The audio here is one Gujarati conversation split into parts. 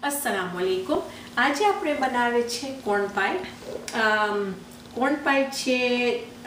अस्सलामुअलैकुम। आज આપણે બનાવે છે કોર્ન પાઈ। કોર્ન પાઈ છે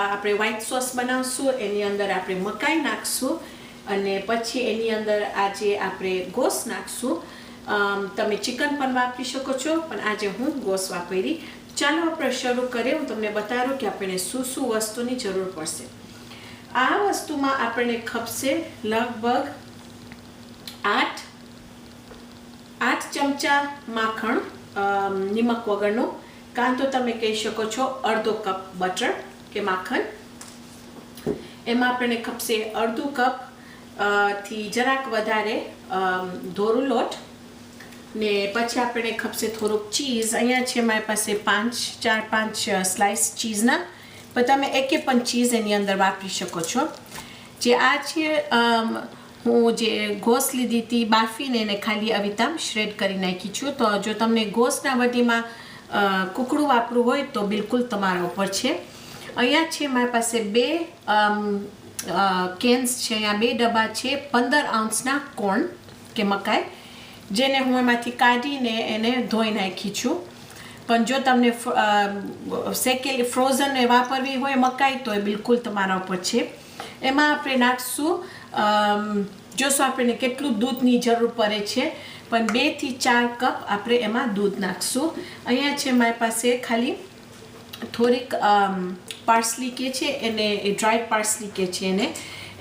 આપણે વ્હાઈટ સોસ બનાવશું, એની અંદર આપણે મકાઈ નાખશું અને પછી એની અંદર આજે આપણે ગોશ નાખશું। તમે ચિકન પણ વાપરી શકો છો, પણ આજે હું ગોશ વાપરી। ચાલો આપણે શરૂ કરીએ। હું તમને બતાવું કે આપણે શું વસ્તુની જરૂર પડશે। આ વસ્તુમાં આપણને ખપશે લગભગ 8 ચમચા માખણ, નિમક વગરનું, કાં તો તમે કહી શકો છો અડધો કપ બટર કે માખણ। એમાં આપણને ખપશે અડધો કપ થી જરાક વધારે ધોરું લોટ, ને પછી આપણને ખપશે થોડુંક ચીઝ। અહીંયા છે મારી પાસે 4-5 સ્લાઇસ ચીઝના, પણ તમે એકે પણ ચીઝ એની અંદર વાપરી શકો છો। જે આ છે હું જે ગોશ લીધી હતી બાફીને એને ખાલી આવી રીતે શ્રેડ કરી નાખી છું। તો જો તમને ગોશના બદલીમાં કુકડું વાપરવું હોય તો બિલકુલ તમારા ઉપર છે। અહીંયા છે મારી પાસે 2 કેન્સ છે, અહીંયા 2 ડબ્બા છે 15 આઉન્સના કોર્ન કે મકાઈ, જેને હું એમાંથી કાઢીને એને ધોઈ નાખી છું। પણ જો તમને શેકેલી ફ્રોઝન વાપરવી હોય મકાઈ તો એ બિલકુલ તમારા ઉપર છે। એમાં આપણે નાખશું જોશું આપણને કેટલું દૂધની જરૂર પડે છે, પણ 2 થી 4 કપ આપણે એમાં દૂધ નાખશું। અહીંયા છે મારી પાસે ખાલી થોડીક પાર્સલી કે છે, એને ડ્રાઈડ પાર્સલી કે છે,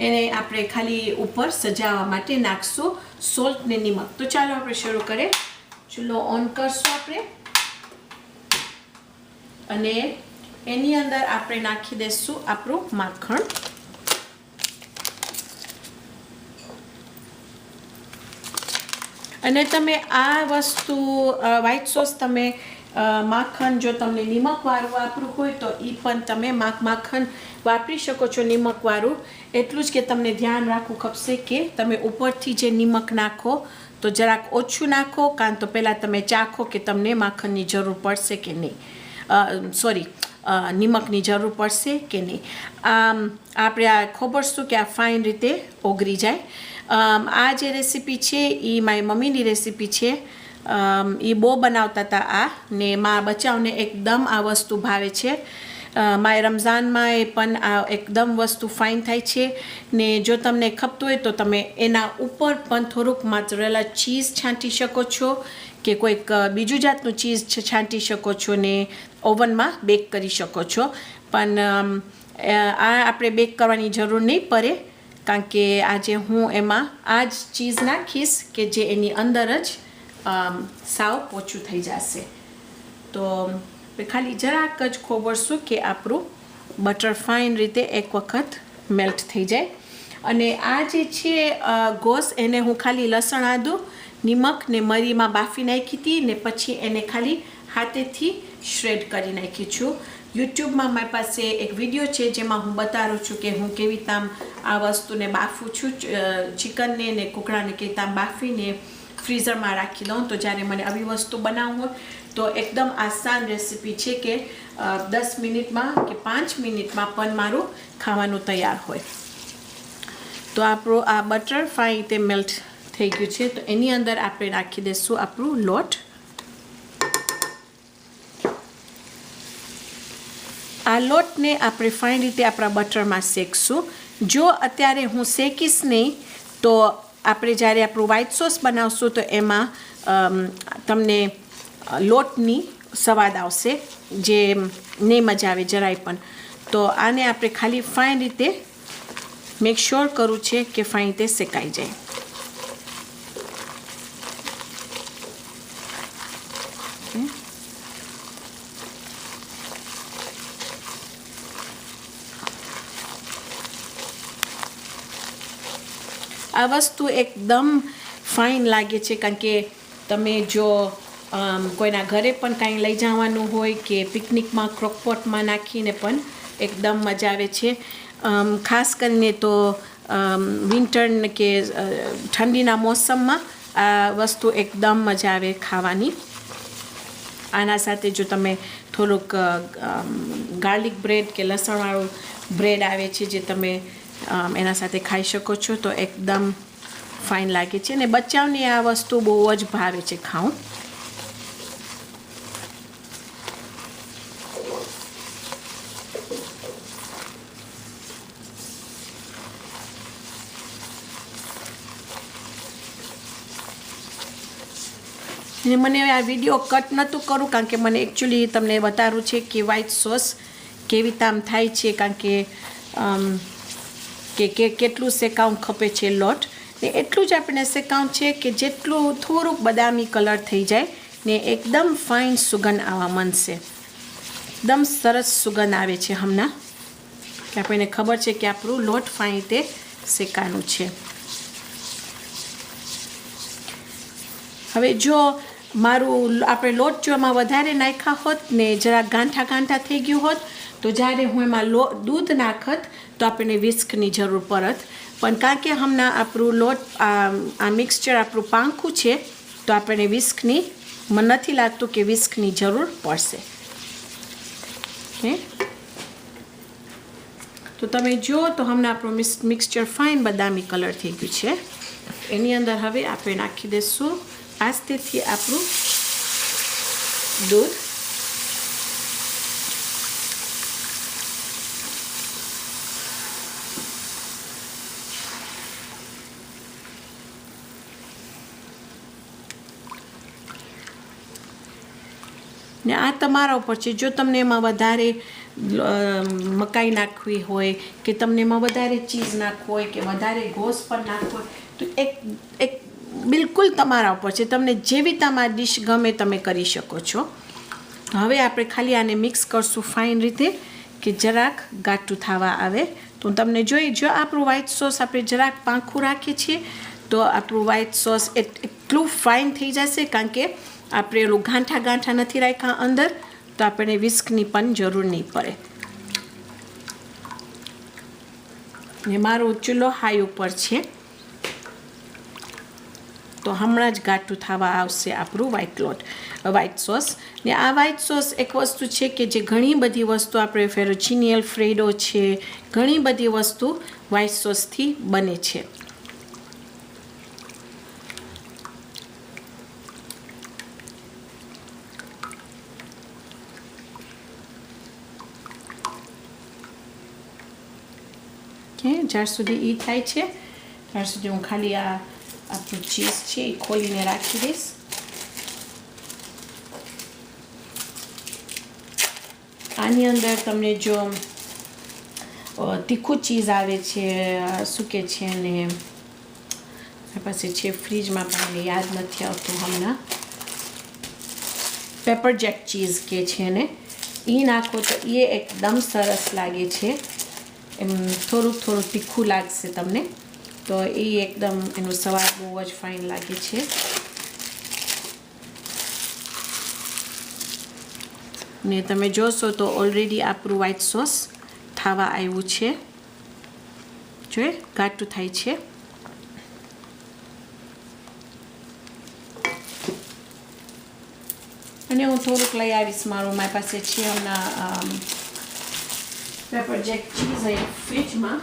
એને આપણે ખાલી ઉપર સજાવવા માટે નાખશું, સોલ્ટ ને નિમક। તો ચાલો આપણે શરૂ કરીએ। ચૂલો ઓન કરશું આપણે અને એની અંદર આપણે નાખી દઈશું આપણું માખણ। અને તમે આ વસ્તુ વ્હાઈટ સોસ તમે માખણ જો તમને નિમકવાળું વાપરવું હોય તો એ પણ તમે માખણ વાપરી શકો છો નિમકવાળું। એટલું જ કે તમને ધ્યાન રાખવું ખપશે કે તમે ઉપરથી જે નિમક નાખો તો જરાક ઓછું નાખો, કાં તો પહેલાં તમે ચાખો કે તમને માખણની જરૂર પડશે કે નહીં, નિમકની જરૂર પડશે કે નહીં। આપણે આ ખબરશું કે આ ફાઇન રીતે ઓગળી જાય। આ જે રેસીપી છે એ મારી મમ્મીની રેસીપી છે, એ બહુ બનાવતા હતા આ, ને મારા બચ્ચાઓને એકદમ આ વસ્તુ ભાવે છે। મારે રમઝાનમાં એ પણ આ એકદમ વસ્તુ ફાઇન થાય છે। ને જો તમને ખપતું હોય તો તમે એના ઉપર પણ થોડુંક મોઝરેલા ચીઝ છાંટી શકો છો કે કોઈક બીજું જાતનું ચીઝ છાંટી શકો છો ને ઓવનમાં બેક કરી શકો છો। પણ આ આપણે બેક કરવાની જરૂર નહીં પડે, કારણ કે આજે હું એમાં આ જ ચીઝ નાખીશ કે જે એની અંદર જ સાવ પોચું થઈ જશે। તો ખાલી જરાક જ ખોબરશું કે આપણું બટર ફાઇન રીતે એક વખત મેલ્ટ થઈ જાય। અને આ જે છે ગોશ, એને હું ખાલી લસણ આદું નિમક ને મરીમાં બાફી નાખી હતી ને પછી એને ખાલી હાથેથી શ્રેડ કરી નાખી છું। યુટ્યુબમાં મારી પાસે એક વિડીયો છે જેમાં હું બતાવું છું કે હું કેવી રીતે આ વસ્તુને બાફું છું, ચિકનને ને કુકડાને કેવી રીતે બાફીને ફ્રીઝરમાં રાખી દઉં। તો જ્યારે મને આવી વસ્તુ બનાવવું હોય તો એકદમ આસાન રેસીપી છે કે 10 મિનિટમાં કે 5 મિનિટમાં પણ મારું ખાવાનું તૈયાર હોય। તો આપણું આ બટર ફાઇન રીતે મેલ્ટ થઈ ગયું છે, તો એની અંદર આપણે નાખી દઈશું આપણું લોટ। આ લોટને આપણે ફાઇન રીતે આપણા બટરમાં શેકશું। જો અત્યારે હું શેકીશ નહીં તો આપણે જ્યારે આપણું વ્હાઈટ સોસ બનાવશું તો એમાં તમને લોટની સ્વાદ આવશે, જે નહીં મજા આવે જરાય પણ। તો આને આપણે ખાલી ફાઇન રીતે મેક શ્યોર કરવું છે કે ફાઇન રીતે શેકાઈ જાય। આ વસ્તુ એકદમ ફાઇન લાગે છે, કારણ કે તમે જો કોઈના ઘરે પણ કાંઈ લઈ જવાનું હોય કે પિકનિકમાં ક્રોકપોટમાં નાખીને પણ એકદમ મજા આવે છે। ખાસ કરીને તો વિન્ટર કે ઠંડીના મોસમમાં આ વસ્તુ એકદમ મજા આવે ખાવાની। આના સાથે જો તમે થોડુંક ગાર્લિક બ્રેડ કે લસણવાળું બ્રેડ આવે છે જે તમે એના સાથે ખાઈ શકો છો, તો એકદમ ફાઇન લાગે છે અને બચ્ચાઓને આ વસ્તુ બહુ જ ભાવે છે ખાવું. અને મને આ વિડીયો કટ નહોતું કરું કારણ કે મને એકચ્યુઅલી તમને બતાવવું છે કે વ્હાઈટ સોસ કેવી તામ થાય છે, કારણ કે કેટલું શેકાવું ખપે છે લોટ. ને એટલું જ આપણે શેકાવું છે કે જેટલું થોડુંક બદામી કલર થઈ જાય ને એકદમ ફાઇન સુગંધ આવવા માંડશે. એકદમ સરસ સુગંધ આવે છે હમણાં કે આપણને ખબર છે કે આપણું લોટ ફાઇન રીતે શેકાનું છે. હવે જો મારું આપણે લોટ જો એમાં વધારે નાખ્યા હોત ને જરા ગાંઠા ગાંઠા થઈ ગયું હોત તો જ્યારે હું એમાં દૂધ નાખત તો આપણને વિસ્કની જરૂર પડત. પણ કારણ કે હમણાં આપણું લોટ આ મિક્સચર આપણું પાંખું છે તો આપણને વિસ્કની મને નથી લાગતું કે વિસ્કની જરૂર પડશે. ઓકે, તો તમે જુઓ તો હમણાં આપણું મિક્સચર ફાઇન બદામી કલર થઈ ગયું છે. એની અંદર હવે આપણે નાખી દઈશું આસ્તેથી આપણું દૂધ. ને આ તમારા ઉપર છે. જો તમને એમાં વધારે મકાઈ નાખવી હોય કે તમને એમાં વધારે ચીઝ નાખવું હોય કે વધારે ગોશ પણ નાખવું હોય તો એક બિલકુલ તમારા ઉપર છે. તમને જેવી તમારી ડીશ ગમે તમે કરી શકો છો. હવે આપણે ખાલી આને મિક્સ કરશું ફાઇન રીતે કે જરાક ગાઢું થવા આવે. તો તમને જોઈ જો આપણું વ્હાઈટ સોસ આપણે જરાક પાંખું રાખીએ છીએ તો આપણું વ્હાઈટ સોસ એટલું ફાઇન થઈ જશે કારણ કે આપણે એલું ગાંઠા ગાંઠા નથી રાખ્યા અંદર તો આપણને વિસ્કની પણ જરૂર નહીં પડે. ને મારો ચૂલો હાઈ ઉપર છે તો હમણાં જ ગાઢું થવા આવશે આપણું વ્હાઈટ સોસ. ને આ વ્હાઈટ સોસ એક વસ્તુ છે કે જે ઘણી બધી વસ્તુ આપણે ફેરોચીની અલ્ફ્રેડો છે, ઘણી બધી વસ્તુ વ્હાઈટ સોસથી બને છે. જ્યાર સુધી એ થાય છે ત્યાર સુધી હું ખાલી આ આપણું ચીઝ છે એ ખોલીને રાખી દઈશ. આની અંદર તમને જો તીખું ચીઝ આવે છે શું કે છે ને મારી પાસે છે ફ્રીજમાં પણ મને યાદ નથી આવતું હમણાં, પેપર જેક ચીઝ કે છે ને એ નાખો તો એ એકદમ સરસ લાગે છે. એમ થોડું તીખું લાગશે તમને તો એ એકદમ એનો સ્વાદ બહુ જ ફાઇન લાગે છે. ને તમે જોશો તો ઓલરેડી આપણું વ્હાઈટ સોસ થવા આવ્યું છે. જોઈએ ઘાટું થાય છે. અને હું થોડુંક લઈ આવીશ મારી પાસે છે હમણાં પેપર જેક ચીઝ અહીં ફ્રીજમાં.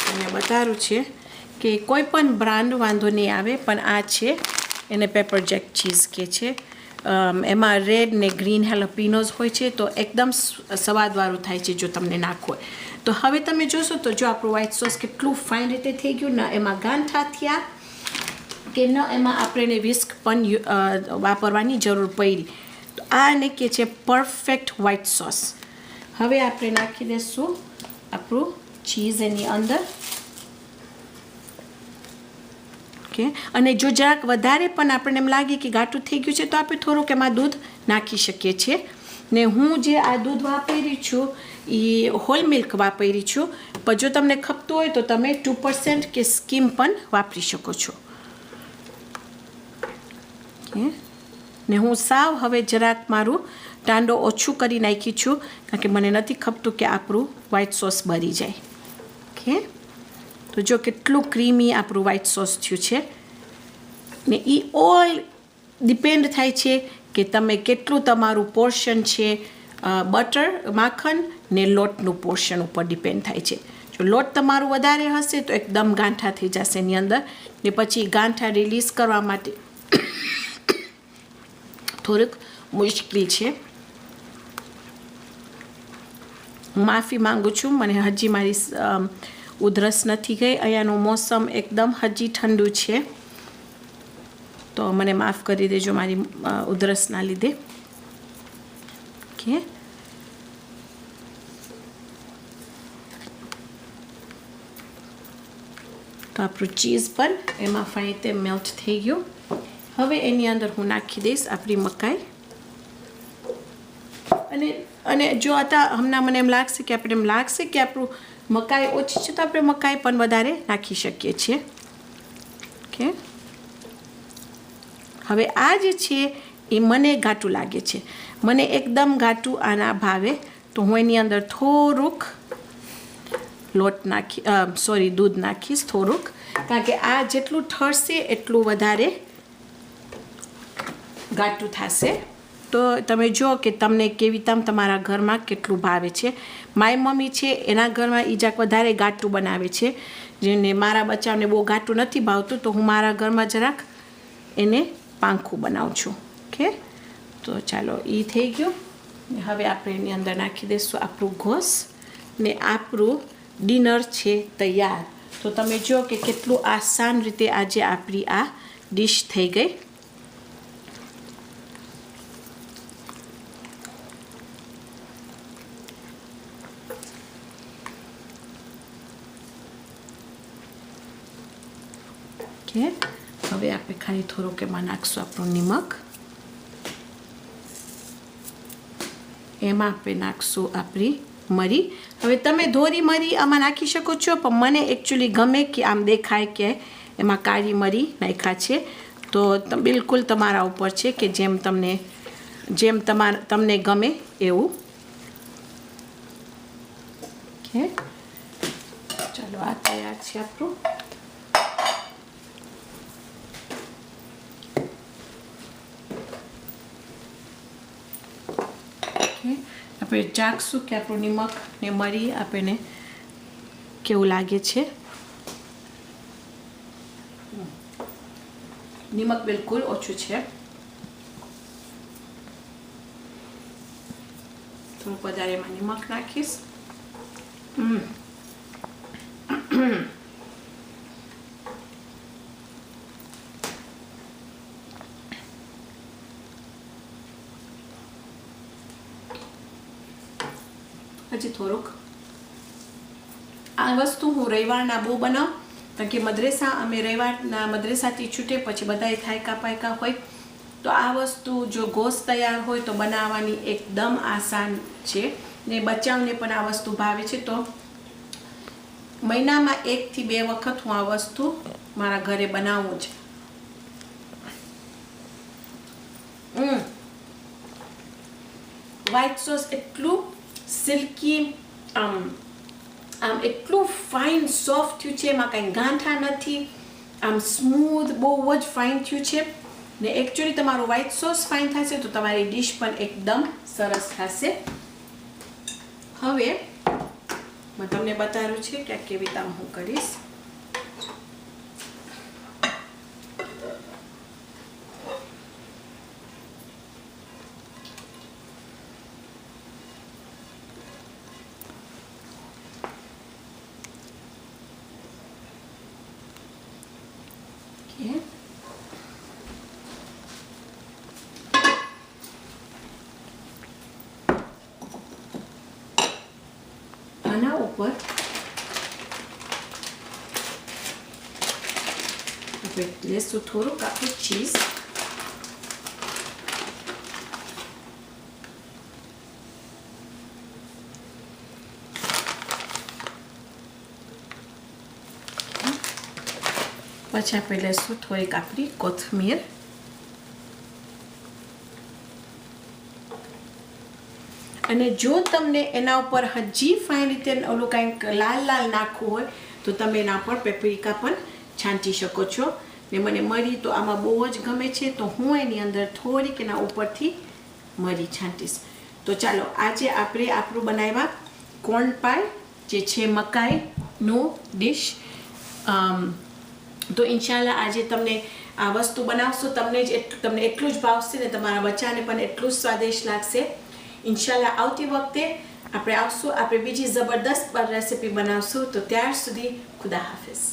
તમને બતાવું છે કે કોઈ પણ બ્રાન્ડ વાંધો નહીં આવે પણ આ છે એને પેપર જેક ચીઝ કે છે. એમાં રેડ ને ગ્રીન હેલોપિનોઝ હોય છે તો એકદમ સ્વાદવાળું થાય છે જો તમને નાખવું હોય તો. હવે તમે જોશો તો જો આપણું વ્હાઈટ સોસ કેટલું ફાઇન રીતે થઈ ગયું ને એમાં ગાંઠા થયા કે ન એમાં આપણે વિસ્ક પણ વાપરવાની જરૂર પડી. તો આને કે છે પરફેક્ટ વ્હાઈટ સોસ. હવે આપણે નાખી દઈશું આપણું ચીઝ એની અંદર. ઓકે, અને જો જરાક વધારે પણ આપણને એમ લાગે કે ઘાટું થઈ ગયું છે તો આપણે થોડુંક એમાં દૂધ નાખી શકીએ છીએ. ને હું જે આ દૂધ વાપરી છું એ હોલ મિલ્ક વાપરી છું, પણ જો તમને ખપતું હોય તો તમે 2% કે સ્કીમ પણ વાપરી શકો છો. ને હું સાવ હવે જરાક મારું ટાંડો ઓછું કરી નાખી છું કારણ કે મને નથી ખપતું કે આપણું વ્હાઈટ સોસ બળી જાય. ઓકે, તો જો કેટલું ક્રીમી આપણું વ્હાઈટ સોસ થયું છે. ને એ ઓલ ડિપેન્ડ થાય છે કે તમે કેટલું તમારું પોર્શન છે બટર માખણ ને લોટનું પોર્શન ઉપર ડિપેન્ડ થાય છે. જો લોટ તમારું વધારે હશે તો એકદમ ગાંઠા થઈ જશે એની અંદર, ને પછી ગાંઠા રિલીઝ કરવા માટે થોડુંક મુશ્કેલ છે. હું માફી માંગુ છું, મને હજી મારી ઉધરસ નથી ગઈ. અહીંયાનું મોસમ એકદમ હજી ઠંડુ છે, તો મને માફ કરી દેજો મારી ઉધરસના લીધે. ઓકે, તો આપણું ચીઝ પણ એમાં ફાઇન રીતે મેલ્ટ થઈ ગયું. હવે એની અંદર હું નાખી દઈશ આપણી મકાઈ. અને જો હમણાં મને એમ લાગશે કે આપણું મકાઈ ઓછી છે, તો આપણે મકાઈ પણ વધારે નાખી શકીએ છીએ. ઓકે, હવે આ જે છે એ મને ઘાટું લાગે છે. મને એકદમ ઘાટું આના ભાવે, તો હું એની અંદર થોડુંક દૂધ નાખીશ થોડુંક, કારણ કે આ જેટલું ઠરશે એટલું વધારે ઘાટું થશે. તો તમે જુઓ કે તમને તમારા ઘરમાં કેટલું ભાવે છે. મારી મમ્મી છે એના ઘરમાં જરાક વધારે ઘાટું બનાવે છે, જેને મારા બચ્ચાઓને બહુ ઘાટું નથી ભાવતું, તો હું મારા ઘરમાં જરાક એને પાંખું બનાવું છું. ઓકે, તો ચાલો એ થઈ ગયું. હવે આપણે એની અંદર નાખી દઈશું આપણું ઘોસ, ને આપણું ડિનર છે તૈયાર. તો તમે જુઓ કે કેટલું આસાન રીતે આજે આપણી આ ડિશ થઈ ગઈ. હવે આપણે ખાલી થોડુંક એમાં નાખશું આપણું નિમક. એમાં આપણે નાખશું આપણી મરી. હવે તમે ધોરી મરી આમાં નાખી શકો છો, પણ મને એકચ્યુઅલી ગમે કે આમ દેખાય કે એમાં કાળી મરી નાખ્યા છે. તો બિલકુલ તમારા ઉપર છે કે જેમ તમને ગમે એવું. ઓકે, ચાલો આ તૈયાર છે આપણું. આપણે ચાખશું કે આપણું નિમક ને મરી આપણને કેવું લાગે છે. નિમક બિલકુલ ઓછું છે. થોડુંક વધારે એમાં નિમક નાખીશ. હજી થોડુંક. આ વસ્તુ હું રવિવારના બહુ બનાવું, કારણ કે અમે રવિવારના મદ્રેસાથી છૂટે પછી બધાએ થાયકા પાયકા હોય, તો આ વસ્તુ જો ગોશ તૈયાર હોય તો બનાવવાની એકદમ આસાન છે, ને બચ્ચાઓને પણ આ વસ્તુ ભાવે છે. તો મહિનામાં 1 થી 2 વખત હું આ વસ્તુ મારા ઘરે બનાવું છું. વ્હાઈટ સોસ એટલું સિલ્કી, આમ એટલું ફાઇન સોફ્ટ થયું છે, એમાં કંઈ ગાંઠા નથી, આમ સ્મૂધ બહુ જ ફાઇન થયું છે. ને એકચ્યુઅલી તમારું વ્હાઈટ સોસ ફાઇન થશે તો તમારી ડીશ પણ એકદમ સરસ થશે. હવે મેં તમને બતાવ્યું છે કે કેવી રીતે હું કરીશ. આના ઉપર આપણે લેશું થોડુંક આપણું ચીઝ. પછી આપણે લેશું થોડીક આપણી કોથમીર. અને જો તમને એના ઉપર હજી ફાઇન રીતે ઓલું કંઈક લાલ નાખવું હોય તો તમે એના પર પેપ્રિકા પણ છાંટી શકો છો. ને મને મરી તો આમાં બહુ જ ગમે છે, તો હું એની અંદર થોડીક એના ઉપરથી મરી છાંટીશ. તો ચાલો આજે આપણે આપણું બનાવ્યા કોર્ન પાય જે છે મકાઈનું ડિશ. તો ઇન્શાલ્લાહ આજે તમને આ વસ્તુ બનાવશો તમને એટલું જ ભાવશે ને તમારા બચ્ચાને પણ એટલું જ સ્વાદિષ્ટ લાગશે. ઇન્શાલ્લાહ આવતી વખતે આપણે આવશું, આપણે બીજી જબરદસ્ત રેસીપી બનાવશું. તો ત્યાર સુધી ખુદા હાફિઝ.